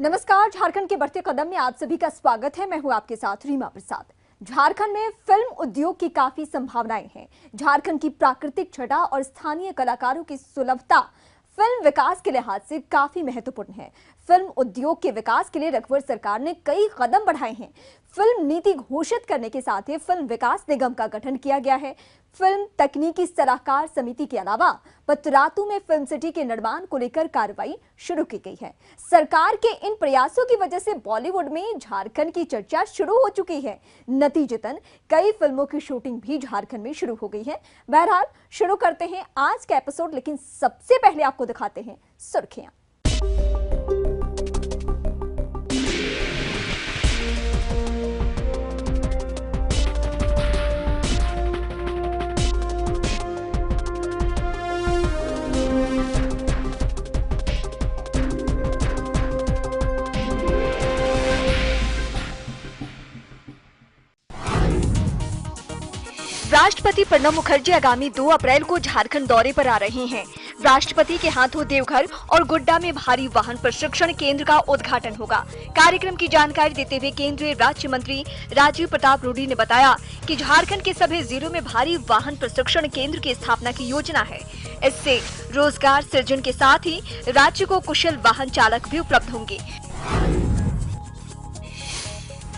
नमस्कार। झारखंड के बढ़ते कदम में आप सभी का स्वागत है। मैं हूं आपके साथ रीमा प्रसाद। झारखंड में फिल्म उद्योग की काफी संभावनाएं हैं। झारखंड की प्राकृतिक छटा और स्थानीय कलाकारों की सुलभता फिल्म विकास के लिहाज से काफी महत्वपूर्ण है। फिल्म उद्योग के विकास के लिए रघुवर सरकार ने कई कदम बढ़ाए हैं। फिल्म नीति घोषित करने के साथ ही फिल्म विकास निगम का गठन किया गया है। फिल्म तकनीकी सलाहकार समिति के अलावा पतरातू में फिल्म सिटी के निर्माण को लेकर कार्रवाई शुरू की गई है। सरकार के इन प्रयासों की वजह से बॉलीवुड में झारखंड की चर्चा शुरू हो चुकी है। नतीजतन कई फिल्मों की शूटिंग भी झारखंड में शुरू हो गई है। बहरहाल शुरू करते हैं आज का एपिसोड, लेकिन सबसे पहले आपको दिखाते हैं सुर्खियां। राष्ट्रपति प्रणब मुखर्जी आगामी 2 अप्रैल को झारखंड दौरे पर आ रहे हैं। राष्ट्रपति के हाथों देवघर और गोड्डा में भारी वाहन प्रशिक्षण केंद्र का उद्घाटन होगा। कार्यक्रम की जानकारी देते हुए केंद्रीय राज्य मंत्री राजीव प्रताप रूडी ने बताया कि झारखंड के सभी जिलों में भारी वाहन प्रशिक्षण केंद्र की स्थापना की योजना है। इससे रोजगार सृजन के साथ ही राज्य को कुशल वाहन चालक भी उपलब्ध होंगे।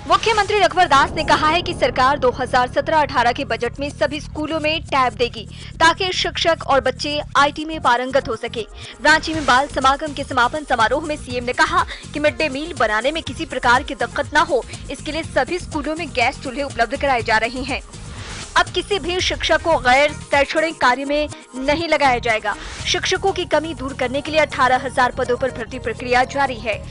मुख्यमंत्री रघुवर दास ने कहा है कि सरकार 2017-18 के बजट में सभी स्कूलों में टैब देगी ताकि शिक्षक और बच्चे आईटी में पारंगत हो सके। रांची में बाल समागम के समापन समारोह में सीएम ने कहा कि मिड डे मील बनाने में किसी प्रकार की दिक्कत न हो, इसके लिए सभी स्कूलों में गैस चूल्हे उपलब्ध कराए जा रहे हैं। अब किसी भी शिक्षक को गैर शैक्षणिक कार्य में नहीं लगाया जाएगा। शिक्षकों की कमी दूर करने के लिए 18,000 पदों पर भर्ती प्रक्रिया जारी है।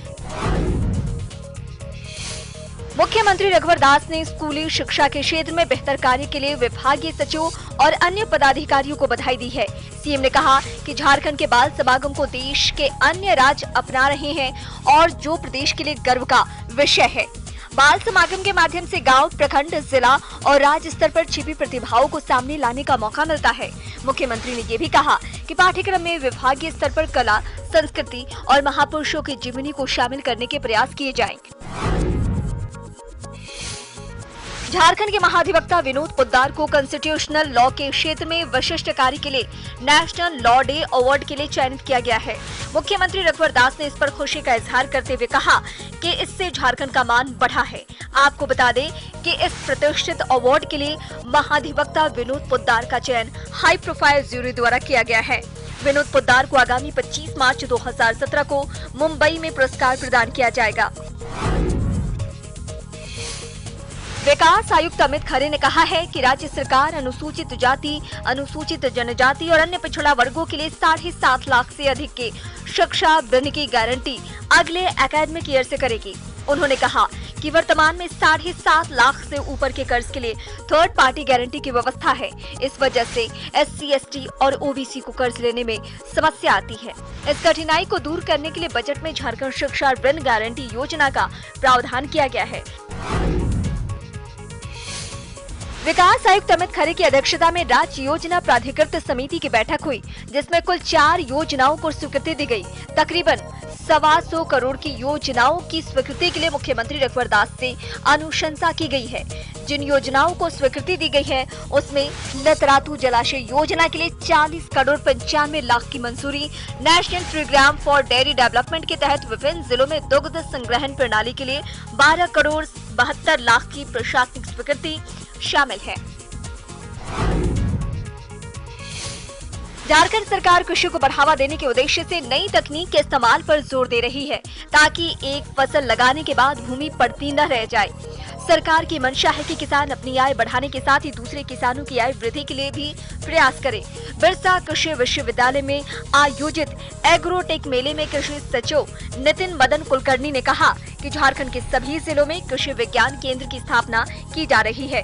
मुख्यमंत्री रघुवर दास ने स्कूली शिक्षा के क्षेत्र में बेहतर कार्य के लिए विभागीय सचिवों और अन्य पदाधिकारियों को बधाई दी है। सीएम ने कहा कि झारखंड के बाल समागम को देश के अन्य राज्य अपना रहे हैं और जो प्रदेश के लिए गर्व का विषय है। बाल समागम के माध्यम से गांव, प्रखंड, जिला और राज्य स्तर पर छिपी प्रतिभाओं को सामने लाने का मौका मिलता है। मुख्यमंत्री ने ये भी कहा कि पाठ्यक्रम में विभागीय स्तर पर कला, संस्कृति और महापुरुषों की जीवनी को शामिल करने के प्रयास किए जाएं। झारखंड के महाधिवक्ता विनोद पोद्दार को कॉन्स्टिट्यूशनल लॉ के क्षेत्र में विशिष्ट कार्य के लिए नेशनल लॉ डे अवार्ड के लिए चयनित किया गया है। मुख्यमंत्री रघुवर दास ने इस पर खुशी का इजहार करते हुए कहा कि इससे झारखंड का मान बढ़ा है। आपको बता दें कि इस प्रतिष्ठित अवार्ड के लिए महाधिवक्ता विनोद पोद्दार का चयन हाई प्रोफाइल जूरी द्वारा किया गया है। विनोद पोद्दार को आगामी 25 मार्च 2017 को मुंबई में पुरस्कार प्रदान किया जाएगा। विकास आयुक्त अमित खरे ने कहा है कि राज्य सरकार अनुसूचित जाति, अनुसूचित जनजाति और अन्य पिछड़ा वर्गों के लिए 7.5 लाख से अधिक के शिक्षा ऋण की गारंटी अगले एकेडमिक ईयर से करेगी। उन्होंने कहा कि वर्तमान में 7.5 लाख से ऊपर के कर्ज के लिए थर्ड पार्टी गारंटी की व्यवस्था है। इस वजह से SC, ST और OBC को कर्ज लेने में समस्या आती है। इस कठिनाई को दूर करने के लिए बजट में झारखंड शिक्षा ऋण गारंटी योजना का प्रावधान किया गया है। विकास आयुक्त अमित खरे की अध्यक्षता में राज्य योजना प्राधिकृत समिति की बैठक हुई, जिसमें कुल 4 योजनाओं को स्वीकृति दी गई। तकरीबन 125 करोड़ की योजनाओं की स्वीकृति के लिए मुख्यमंत्री रघुवर दास से अनुशंसा की गई है। जिन योजनाओं को स्वीकृति दी गई है उसमें लतरातू जलाशय योजना के लिए 40 करोड़ 95 लाख की मंजूरी, national programme for dairy development के तहत विभिन्न जिलों में दुग्ध संग्रहण प्रणाली के लिए 12 करोड़ 72 लाख की प्रशासनिक स्वीकृति शामिल है। झारखंड सरकार कृषि को बढ़ावा देने के उद्देश्य से नई तकनीक के इस्तेमाल पर जोर दे रही है ताकि एक फसल लगाने के बाद भूमि पड़ती न रह जाए। सरकार की मंशा है कि किसान अपनी आय बढ़ाने के साथ ही दूसरे किसानों की आय वृद्धि के लिए भी प्रयास करें। बिरसा कृषि विश्वविद्यालय में आयोजित एग्रोटेक मेले में कृषि सचिव नितिन मदन कुलकर्णी ने कहा कि झारखंड के सभी जिलों में कृषि विज्ञान केंद्र की स्थापना की जा रही है।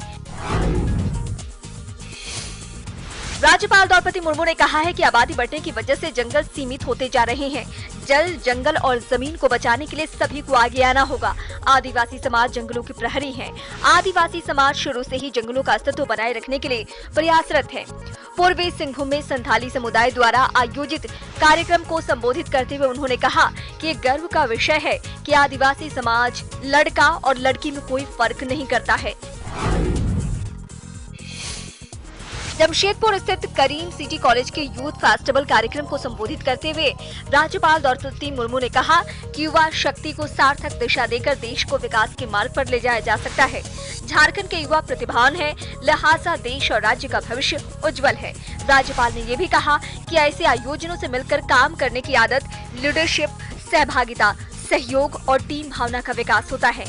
राज्यपाल द्रौपदी मुर्मू ने कहा है कि आबादी बढ़ने की वजह से जंगल सीमित होते जा रहे हैं। जल, जंगल और जमीन को बचाने के लिए सभी को आगे आना होगा। आदिवासी समाज जंगलों के प्रहरी हैं। आदिवासी समाज शुरू से ही जंगलों का अस्तित्व बनाए रखने के लिए प्रयासरत है। पूर्वी सिंहभूम में संथाली समुदाय द्वारा आयोजित कार्यक्रम को संबोधित करते हुए उन्होंने कहा कि ये गर्व का विषय है कि आदिवासी समाज लड़का और लड़की में कोई फर्क नहीं करता है। जमशेदपुर स्थित करीम सिटी कॉलेज के यूथ फेस्टिवल कार्यक्रम को संबोधित करते हुए राज्यपाल द्रौपदी मुर्मू ने कहा कि युवा शक्ति को सार्थक दिशा देकर देश को विकास के मार्ग पर ले जाया जा सकता है। झारखंड के युवा प्रतिभावान हैं, लिहाजा देश और राज्य का भविष्य उज्जवल है। राज्यपाल ने ये भी कहा कि ऐसे आयोजनों से मिलकर काम करने की आदत, लीडरशिप, सहभागिता, सहयोग और टीम भावना का विकास होता है।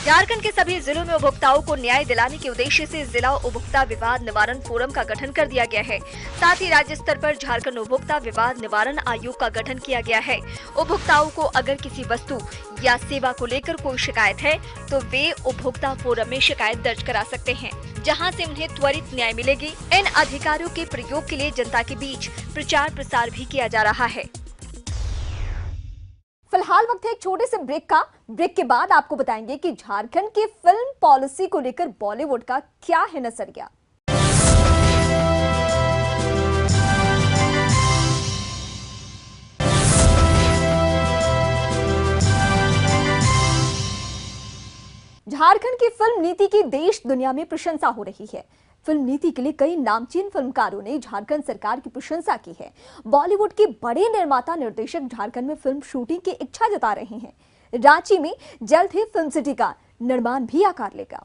झारखंड के सभी जिलों में उपभोक्ताओं को न्याय दिलाने के उद्देश्य से जिला उपभोक्ता विवाद निवारण फोरम का गठन कर दिया गया है। साथ ही राज्य स्तर पर झारखंड उपभोक्ता विवाद निवारण आयोग का गठन किया गया है। उपभोक्ताओं को अगर किसी वस्तु या सेवा को लेकर कोई शिकायत है तो वे उपभोक्ता फोरम में शिकायत दर्ज करा सकते हैं, जहां से उन्हें त्वरित न्याय मिलेगी। इन अधिकारियों के प्रयोग के लिए जनता के बीच प्रचार प्रसार भी किया जा रहा है। फिलहाल वक्त है एक छोटे से ब्रेक का। ब्रेक के बाद आपको बताएंगे कि झारखंड की फिल्म पॉलिसी को लेकर बॉलीवुड का क्या है नजरिया। झारखंड की फिल्म नीति की देश दुनिया में प्रशंसा हो रही है। फिल्म नीति के लिए कई नामचीन फिल्मकारों ने झारखंड सरकार की प्रशंसा की है। बॉलीवुड के बड़े निर्माता निर्देशक झारखंड में फिल्म शूटिंग की इच्छा जता रहे हैं। रांची में जल्द ही फिल्म सिटी का निर्माण भी आकार लेगा।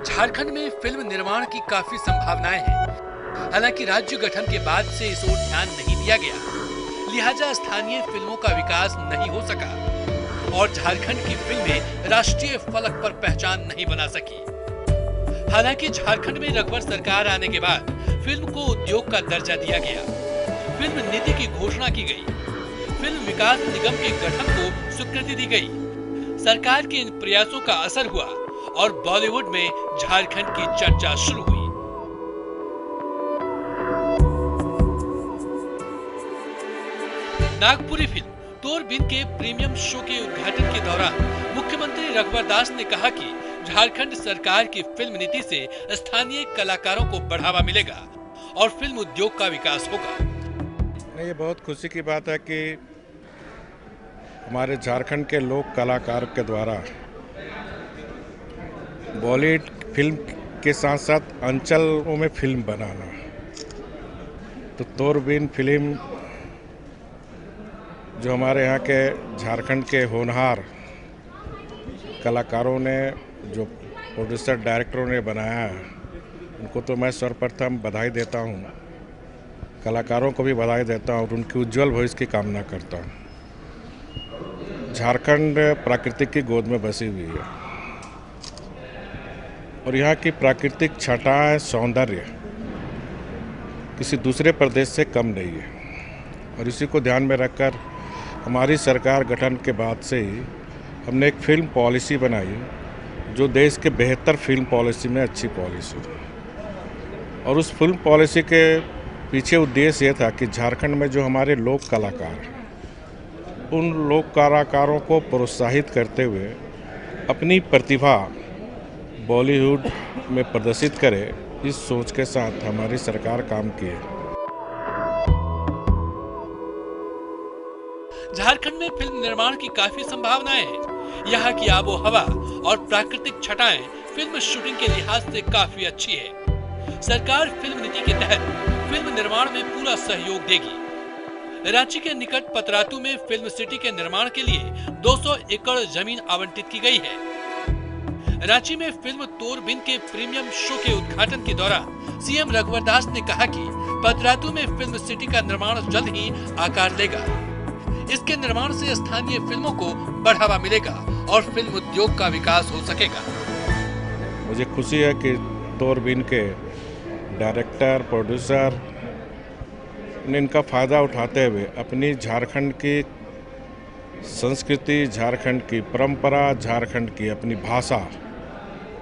झारखंड में फिल्म निर्माण की काफी संभावनाएं हैं। हालांकि राज्य गठन के बाद से इस ओर ध्यान नहीं दिया गया, लिहाजा स्थानीय फिल्मों का विकास नहीं हो सका और झारखंड की फिल्में राष्ट्रीय फलक पर पहचान नहीं बना सकी। हालांकि झारखंड में रघुवर सरकार आने के बाद फिल्म को उद्योग का दर्जा दिया गया, फिल्म नीति की घोषणा की गई, फिल्म विकास निगम के गठन को स्वीकृति दी गई। सरकार के इन प्रयासों का असर हुआ और बॉलीवुड में झारखंड की चर्चा शुरू हुई। नागपुरी फिल्म तोरबिन के प्रीमियम शो के उद्घाटन के दौरान मुख्यमंत्री रघुवर दास ने कहा कि झारखंड सरकार की फिल्म नीति से स्थानीय कलाकारों को बढ़ावा मिलेगा और फिल्म उद्योग का विकास होगा। ये बहुत खुशी की बात है कि हमारे झारखंड के लोक कलाकार के द्वारा बॉलीवुड फिल्म के साथ साथ अंचलों में फिल्म बनाना, तो तोरबिन फिल्म जो हमारे यहाँ के झारखंड के होनहार कलाकारों ने, जो प्रोड्यूसर डायरेक्टरों ने बनाया है, उनको तो मैं सर्वप्रथम बधाई देता हूँ। कलाकारों को भी बधाई देता हूँ और उनकी उज्जवल भविष्य की कामना करता हूँ। झारखंड प्राकृतिक की गोद में बसी हुई है और यहाँ की प्राकृतिक छटाएं, सौंदर्य किसी दूसरे प्रदेश से कम नहीं है और इसी को ध्यान में रखकर हमारी सरकार गठन के बाद से ही हमने एक फिल्म पॉलिसी बनाई जो देश के बेहतर फिल्म पॉलिसी में अच्छी पॉलिसी है। और उस फिल्म पॉलिसी के पीछे उद्देश्य ये था कि झारखंड में जो हमारे लोक कलाकार, उन लोक कलाकारों को प्रोत्साहित करते हुए अपनी प्रतिभा बॉलीवुड में प्रदर्शित करे, इस सोच के साथ हमारी सरकार काम की है। झारखंड में फिल्म निर्माण की काफी संभावनाएं हैं। यहाँ की आबोहवा और प्राकृतिक छटाएं फिल्म शूटिंग के लिहाज से काफी अच्छी है। सरकार फिल्म नीति के तहत फिल्म निर्माण में पूरा सहयोग देगी। रांची के निकट पतरातू में फिल्म सिटी के निर्माण के लिए 200 एकड़ जमीन आवंटित की गई है। रांची में फिल्म तोरबिन के प्रीमियम शो के उद्घाटन के दौरान सीएम रघुवर दास ने कहा कि पतरातू में फिल्म सिटी का निर्माण जल्द ही आकार लेगा। इसके निर्माण से स्थानीय फिल्मों को बढ़ावा मिलेगा और फिल्म उद्योग का विकास हो सकेगा। मुझे खुशी है कि तोरबिन के डायरेक्टर, प्रोड्यूसर ने इनका फ़ायदा उठाते हुए अपनी झारखंड की संस्कृति, झारखंड की परंपरा, झारखंड की अपनी भाषा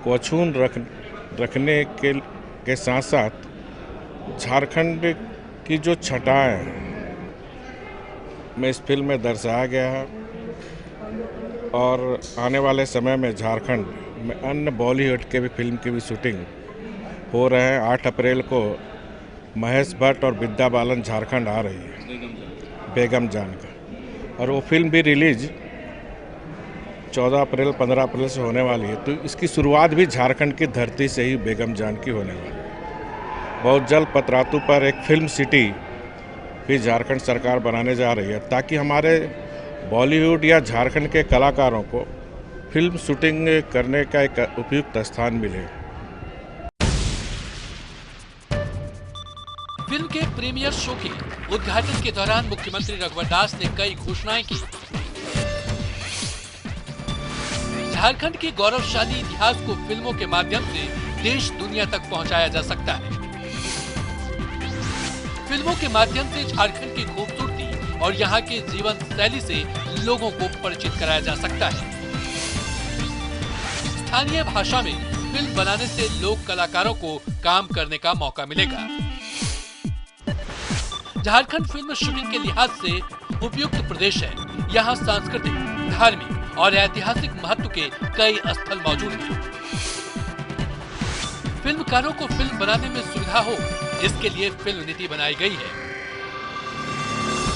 को अछून रखने के साथ साथ झारखंड की जो छटाएं में इस फिल्म में दर्शाया गया है और आने वाले समय में झारखंड में अन्य बॉलीवुड के भी फिल्म की भी शूटिंग हो रहे हैं। 8 अप्रैल को महेश भट्ट और विद्या बालन झारखंड आ रही है बेगम जान का, और वो फिल्म भी रिलीज 14 अप्रैल 15 अप्रैल से होने वाली है। तो इसकी शुरुआत भी झारखंड की धरती से ही बेगम जान की होने वाली है। बहुत जल्द पतरातू पर एक फिल्म सिटी भी झारखंड सरकार बनाने जा रही है ताकि हमारे बॉलीवुड या झारखंड के कलाकारों को फिल्म शूटिंग करने का एक उपयुक्त स्थान मिले। फिल्म के प्रीमियर शो के उद्घाटन के दौरान मुख्यमंत्री रघुवर दास ने कई घोषणाएं की। झारखंड के गौरवशाली इतिहास को फिल्मों के माध्यम से देश दुनिया तक पहुंचाया जा सकता है। फिल्मों के माध्यम से झारखंड की खूबसूरती और यहाँ के जीवन शैली से लोगों को परिचित कराया जा सकता है। स्थानीय भाषा में फिल्म बनाने से लोक कलाकारों को काम करने का मौका मिलेगा। झारखंड फिल्म शूटिंग के लिहाज से उपयुक्त प्रदेश है। यहाँ सांस्कृतिक, धार्मिक और ऐतिहासिक महत्व के कई स्थल मौजूद हैं। फिल्मकारों को फिल्म बनाने में सुविधा हो, इसके लिए फिल्म नीति बनाई गई है।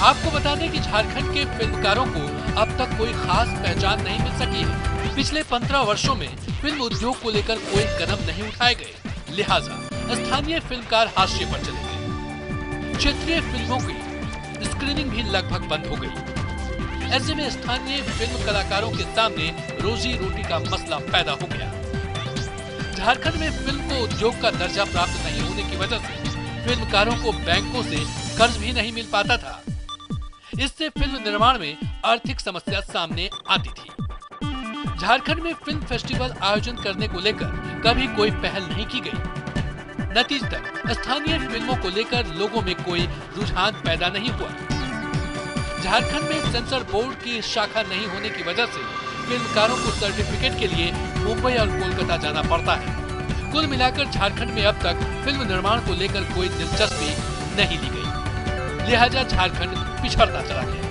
आपको बता दें कि झारखंड के फिल्मकारों को अब तक कोई खास पहचान नहीं मिल सकी है। पिछले 15 वर्षों में फिल्म उद्योग को लेकर कोई कदम नहीं उठाए गए, लिहाजा स्थानीय फिल्मकार हाशिए पर चले गए। क्षेत्रीय फिल्मों की स्क्रीनिंग भी लगभग बंद हो गई। ऐसे में स्थानीय फिल्म कलाकारों के सामने रोजी रोटी का मसला पैदा हो गया। झारखंड में फिल्म को उद्योग का दर्जा प्राप्त नहीं होने की वजह से फिल्मकारों को बैंकों से कर्ज भी नहीं मिल पाता था। इससे फिल्म निर्माण में आर्थिक समस्या सामने आती थी। झारखंड में फिल्म फेस्टिवल आयोजन करने को लेकर कभी कोई पहल नहीं की गई। नतीजतन स्थानीय फिल्मों को लेकर लोगों में कोई रुझान पैदा नहीं हुआ। झारखंड में सेंसर बोर्ड की शाखा नहीं होने की वजह से फिल्मकारों को सर्टिफिकेट के लिए मुंबई और कोलकाता जाना पड़ता है। कुल मिलाकर झारखंड में अब तक फिल्म निर्माण को लेकर कोई दिलचस्पी नहीं ली गई, लिहाजा झारखंड पिछड़ता चला गया।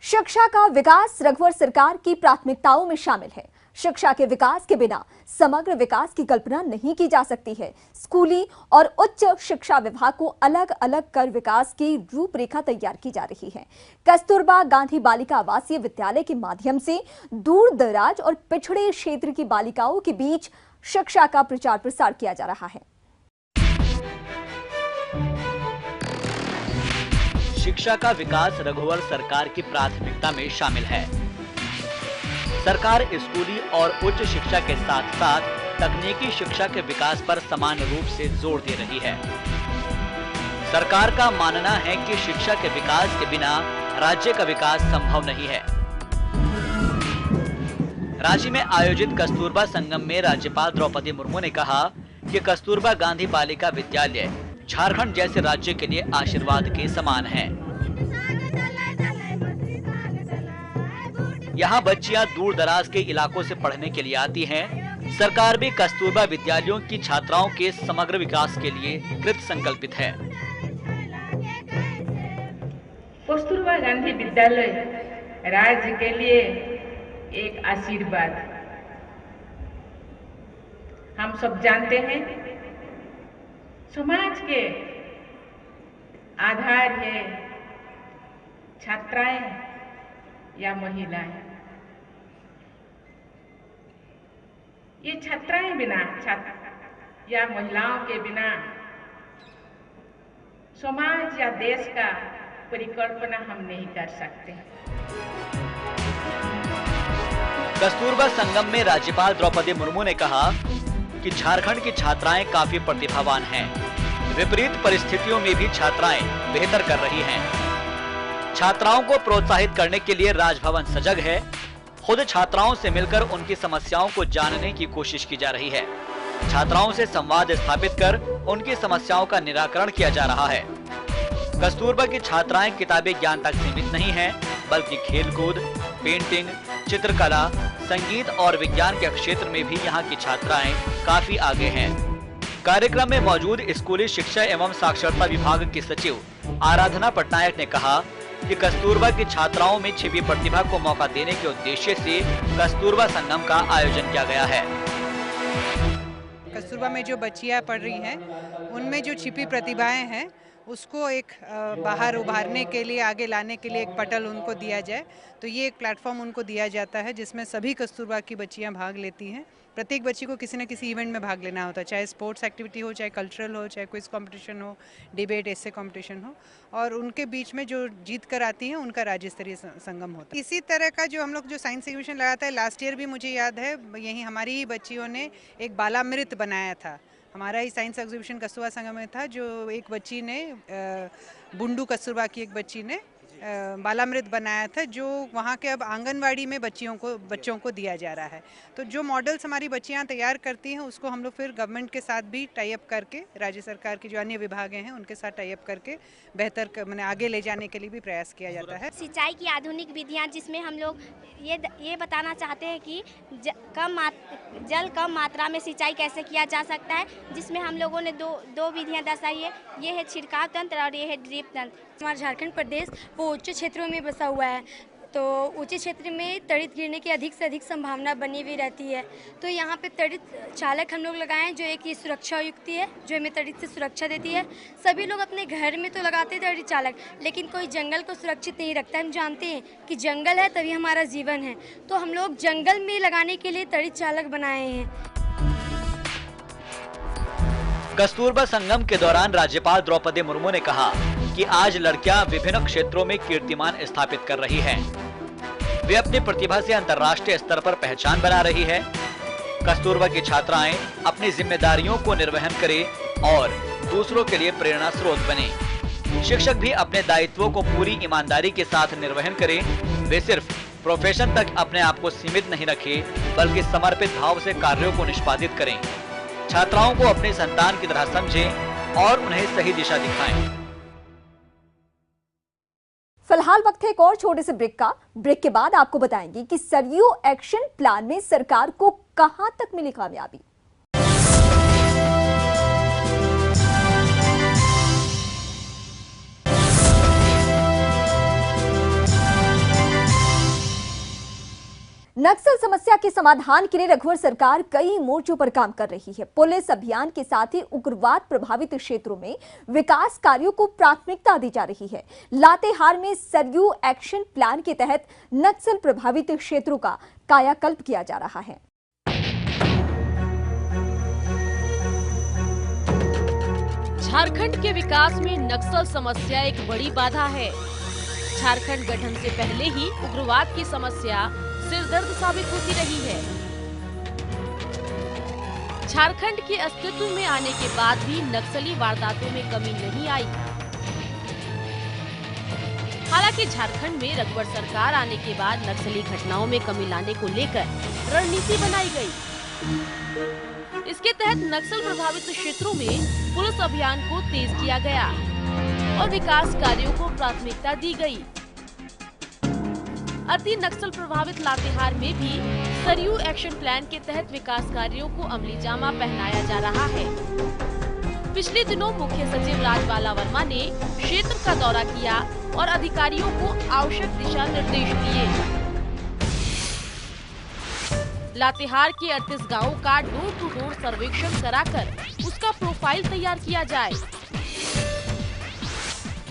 शिक्षा का विकास रघुवर सरकार की प्राथमिकताओं में शामिल है। शिक्षा के विकास के बिना समग्र विकास की कल्पना नहीं की जा सकती है। स्कूली और उच्च शिक्षा विभाग को अलग अलग कर विकास की रूपरेखा तैयार की जा रही है। कस्तूरबा गांधी बालिका आवासीय विद्यालय के माध्यम से दूर दराज और पिछड़े क्षेत्र की बालिकाओं के बीच शिक्षा का प्रचार प्रसार किया जा रहा है। शिक्षा का विकास रघुवर सरकार की प्राथमिकता में शामिल है। सरकार स्कूली और उच्च शिक्षा के साथ साथ तकनीकी शिक्षा के विकास पर समान रूप से जोर दे रही है। सरकार का मानना है कि शिक्षा के विकास के बिना राज्य का विकास संभव नहीं है। रांची में आयोजित कस्तूरबा संगम में राज्यपाल द्रौपदी मुर्मू ने कहा कि कस्तूरबा गांधी बालिका विद्यालय झारखंड जैसे राज्य के लिए आशीर्वाद के समान है। यहाँ बच्चियां दूर दराज के इलाकों से पढ़ने के लिए आती हैं। सरकार भी कस्तूरबा विद्यालयों की छात्राओं के समग्र विकास के लिए कृत संकल्पित है। कस्तूरबा गांधी विद्यालय राज्य के लिए एक आशीर्वाद। हम सब जानते हैं समाज के आधार है छात्राएं या महिलाएं। ये छात्राएं बिना या महिलाओं के बिना समाज या देश का परिकल्पना हम नहीं कर सकते। कस्तूरबा संगम में राज्यपाल द्रौपदी मुर्मू ने कहा कि झारखंड की छात्राएं काफी प्रतिभावान हैं। विपरीत परिस्थितियों में भी छात्राएं बेहतर कर रही हैं। छात्राओं को प्रोत्साहित करने के लिए राजभवन सजग है। खुद छात्राओं से मिलकर उनकी समस्याओं को जानने की कोशिश की जा रही है। छात्राओं से संवाद स्थापित कर उनकी समस्याओं का निराकरण किया जा रहा है। कस्तूरबा की छात्राएं किताबी ज्ञान तक सीमित नहीं हैं, बल्कि खेलकूद, पेंटिंग, चित्रकला, संगीत और विज्ञान के क्षेत्र में भी यहाँ की छात्राएं काफी आगे हैं। कार्यक्रम में मौजूद स्कूली शिक्षा एवं साक्षरता विभाग की सचिव आराधना पटनायक ने कहा कि कस्तूरबा की छात्राओं में छिपी प्रतिभा को मौका देने के उद्देश्य से कस्तूरबा संगम का आयोजन किया गया है। कस्तूरबा में जो बच्चियां पढ़ रही हैं, उनमें जो छिपी प्रतिभाएं हैं उसको एक बाहर उभारने के लिए, आगे लाने के लिए एक पटल उनको दिया जाए। तो ये एक प्लेटफॉर्म उनको दिया जाता है जिसमें सभी कस्तूरबा की बच्चियां भाग लेती हैं। प्रत्येक बच्ची को किसी न किसी इवेंट में भाग लेना होता है, चाहे स्पोर्ट्स एक्टिविटी हो, चाहे कल्चरल हो, चाहे क्विज कंपटीशन हो, डिबेट, एसे कंपटीशन हो, और उनके बीच में जो जीत कर आती हैं उनका राज्य स्तरीय संगम होता है। इसी तरह का जो हम लोग जो साइंस एग्जीबिशन लगाता है, लास्ट ईयर भी मुझे याद है यही हमारी ही बच्चियों ने एक बालामृत बनाया था। हमारा ही साइंस एग्जीबिशन कस्तूरबा संगम में था, जो एक बच्ची ने बुंडू कस्तूरबा की एक बच्ची ने बालामृत बनाया था, जो वहाँ के अब आंगनवाड़ी में बच्चों को दिया जा रहा है। तो जो मॉडल्स हमारी बच्चियाँ तैयार करती हैं उसको हम लोग फिर गवर्नमेंट के साथ भी टाई अप करके, राज्य सरकार की जो अन्य विभाग हैं उनके साथ टाई अप करके बेहतर मैंने आगे ले जाने के लिए भी प्रयास किया जाता है। सिंचाई की आधुनिक विधियाँ, जिसमें हम लोग ये बताना चाहते हैं कि जल कम मात्रा में सिंचाई कैसे किया जा सकता है, जिसमें हम लोगों ने दो विधियाँ दर्शाई है। ये है छिड़काव तंत्र और ये है ड्रिप तंत्र। हमारा झारखंड प्रदेश वो ऊंचे क्षेत्रों में बसा हुआ है, तो ऊंचे क्षेत्र में तड़ित गिरने की अधिक से अधिक संभावना बनी हुई रहती है। तो यहाँ पे तड़ित चालक हम लोग लगाए हैं, जो एक ये सुरक्षा युक्ति है जो हमें तड़ित से सुरक्षा देती है। सभी लोग अपने घर में तो लगाते हैं तड़ित चालक, लेकिन कोई जंगल को सुरक्षित नहीं रखता। हम जानते हैं कि जंगल है तभी हमारा जीवन है, तो हम लोग जंगल में लगाने के लिए तड़ित चालक बनाए हैं। कस्तूरबा संगम के दौरान राज्यपाल द्रौपदी मुर्मू ने कहा कि आज लड़कियां विभिन्न क्षेत्रों में कीर्तिमान स्थापित कर रही हैं। वे अपनी प्रतिभा से अंतर्राष्ट्रीय स्तर पर पहचान बना रही है। कस्तूरबा की छात्राएं अपनी जिम्मेदारियों को निर्वहन करें और दूसरों के लिए प्रेरणा स्रोत बने। शिक्षक भी अपने दायित्वों को पूरी ईमानदारी के साथ निर्वहन करें। वे सिर्फ प्रोफेशन तक अपने आप को सीमित नहीं रखें, बल्कि समर्पित भाव से कार्यों को निष्पादित करें। छात्राओं को अपने संतान की तरह समझें और उन्हें सही दिशा दिखाएं। फिलहाल वक्त है एक और छोटे से ब्रेक का। ब्रेक के बाद आपको बताएंगे कि सरयू एक्शन प्लान में सरकार को कहां तक मिली कामयाबी। नक्सल समस्या के समाधान के लिए रघुवर सरकार कई मोर्चों पर काम कर रही है। पुलिस अभियान के साथ ही उग्रवाद प्रभावित क्षेत्रों में विकास कार्यों को प्राथमिकता दी जा रही है। लातेहार में सरयू एक्शन प्लान के तहत नक्सल प्रभावित क्षेत्रों का कायाकल्प किया जा रहा है। झारखंड के विकास में नक्सल समस्या एक बड़ी बाधा है। झारखंड गठन से पहले ही उग्रवाद की समस्या सिरदर्द साबित होती रही है। झारखंड के अस्तित्व में आने के बाद भी नक्सली वारदातों में कमी नहीं आई। हालांकि झारखंड में रघुवर सरकार आने के बाद नक्सली घटनाओं में कमी लाने को लेकर रणनीति बनाई गई। इसके तहत नक्सल प्रभावित क्षेत्रों में पुलिस अभियान को तेज किया गया और विकास कार्यों को प्राथमिकता दी गई। अति नक्सल प्रभावित लातेहार में भी सरयू एक्शन प्लान के तहत विकास कार्यों को अमली जामा पहनाया जा रहा है। पिछले दिनों मुख्य सचिव राजबाला वर्मा ने क्षेत्र का दौरा किया और अधिकारियों को आवश्यक दिशा निर्देश दिए। लातेहार के 38 गांवों का डोर टू डोर सर्वेक्षण कराकर उसका प्रोफाइल तैयार किया जाए।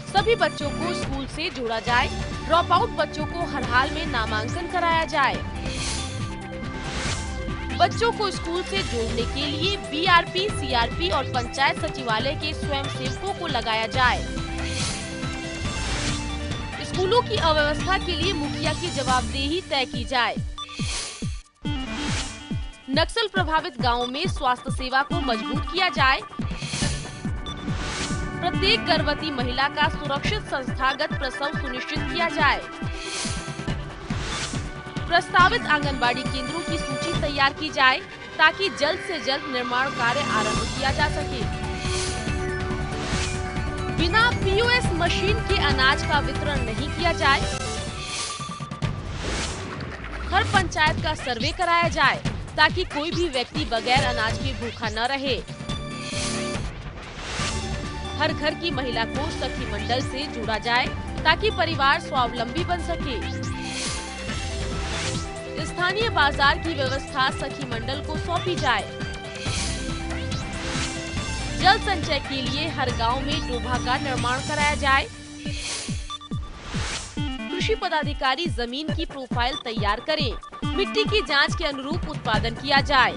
सभी बच्चों को स्कूल से जोड़ा जाए। ड्रॉप आउट बच्चों को हर हाल में नामांकन कराया जाए। बच्चों को स्कूल से जोड़ने के लिए बीआरपी, सीआरपी और पंचायत सचिवालय के स्वयंसेवकों को लगाया जाए। स्कूलों की अव्यवस्था के लिए मुखिया की जवाबदेही तय की जाए। नक्सल प्रभावित गांवों में स्वास्थ्य सेवा को मजबूत किया जाए। प्रत्येक गर्भवती महिला का सुरक्षित संस्थागत प्रसव सुनिश्चित किया जाए। प्रस्तावित आंगनबाड़ी केंद्रों की सूची तैयार की जाए ताकि जल्द से जल्द निर्माण कार्य आरंभ किया जा सके। बिना पीओएस मशीन के अनाज का वितरण नहीं किया जाए। हर पंचायत का सर्वे कराया जाए ताकि कोई भी व्यक्ति बगैर अनाज के भूखा न रहे। हर घर की महिला को सखी मंडल से जोड़ा जाए ताकि परिवार स्वावलंबी बन सके। स्थानीय बाजार की व्यवस्था सखी मंडल को सौंपी जाए। जल संचय के लिए हर गांव में डोभा का निर्माण कराया जाए। कृषि पदाधिकारी जमीन की प्रोफाइल तैयार करें। मिट्टी की जांच के अनुरूप उत्पादन किया जाए।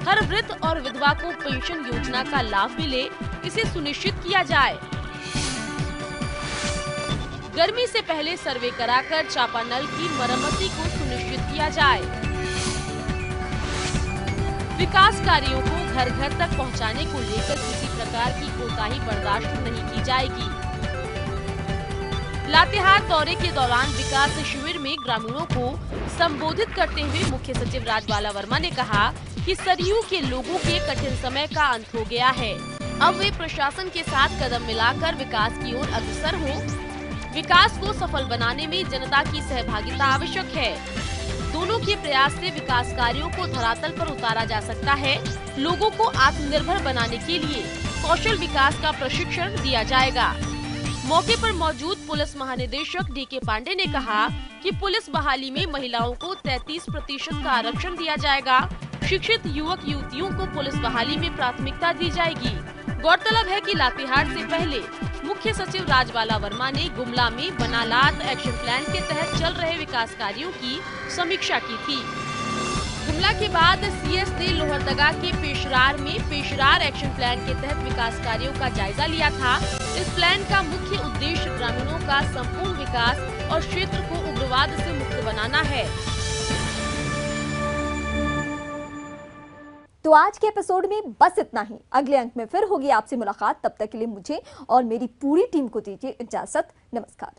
हर वृद्ध और विधवा को पेंशन योजना का लाभ मिले, इसे सुनिश्चित किया जाए। गर्मी से पहले सर्वे कराकर चापानल की मरम्मती को सुनिश्चित किया जाए। विकास कार्यों को घर घर तक पहुंचाने को लेकर किसी प्रकार की कोताही बर्दाश्त नहीं की जाएगी। लातेहार दौरे के दौरान विकास शिविर में ग्रामीणों को संबोधित करते हुए मुख्य सचिव राजबाला वर्मा ने कहा कि सरयू के लोगों के कठिन समय का अंत हो गया है। अब वे प्रशासन के साथ कदम मिलाकर विकास की ओर अग्रसर हो। विकास को सफल बनाने में जनता की सहभागिता आवश्यक है। दोनों के प्रयास से विकास कार्यों को धरातल पर उतारा जा सकता है। लोगों को आत्मनिर्भर बनाने के लिए कौशल विकास का प्रशिक्षण दिया जाएगा। मौके पर मौजूद पुलिस महानिदेशक डीके पांडे ने कहा कि पुलिस बहाली में महिलाओं को 33% का आरक्षण दिया जाएगा। शिक्षित युवक युवतियों को पुलिस बहाली में प्राथमिकता दी जाएगी। गौरतलब है कि लातेहार से पहले मुख्य सचिव राजबाला वर्मा ने गुमला में बनालात एक्शन प्लान के तहत चल रहे विकास कार्यों की समीक्षा की थी। गुमला के बाद सीएस ने लोहरदगा के पेशरार में पेशरार एक्शन प्लान के तहत विकास कार्यों का जायजा लिया था। इस प्लान का मुख्य उद्देश्य ग्रामीणों का संपूर्ण विकास और क्षेत्र को उग्रवाद से मुक्त बनाना है। तो आज के एपिसोड में बस इतना ही। अगले अंक में फिर होगी आपसे मुलाकात। तब तक के लिए मुझे और मेरी पूरी टीम को दीजिए इजाजत। नमस्कार।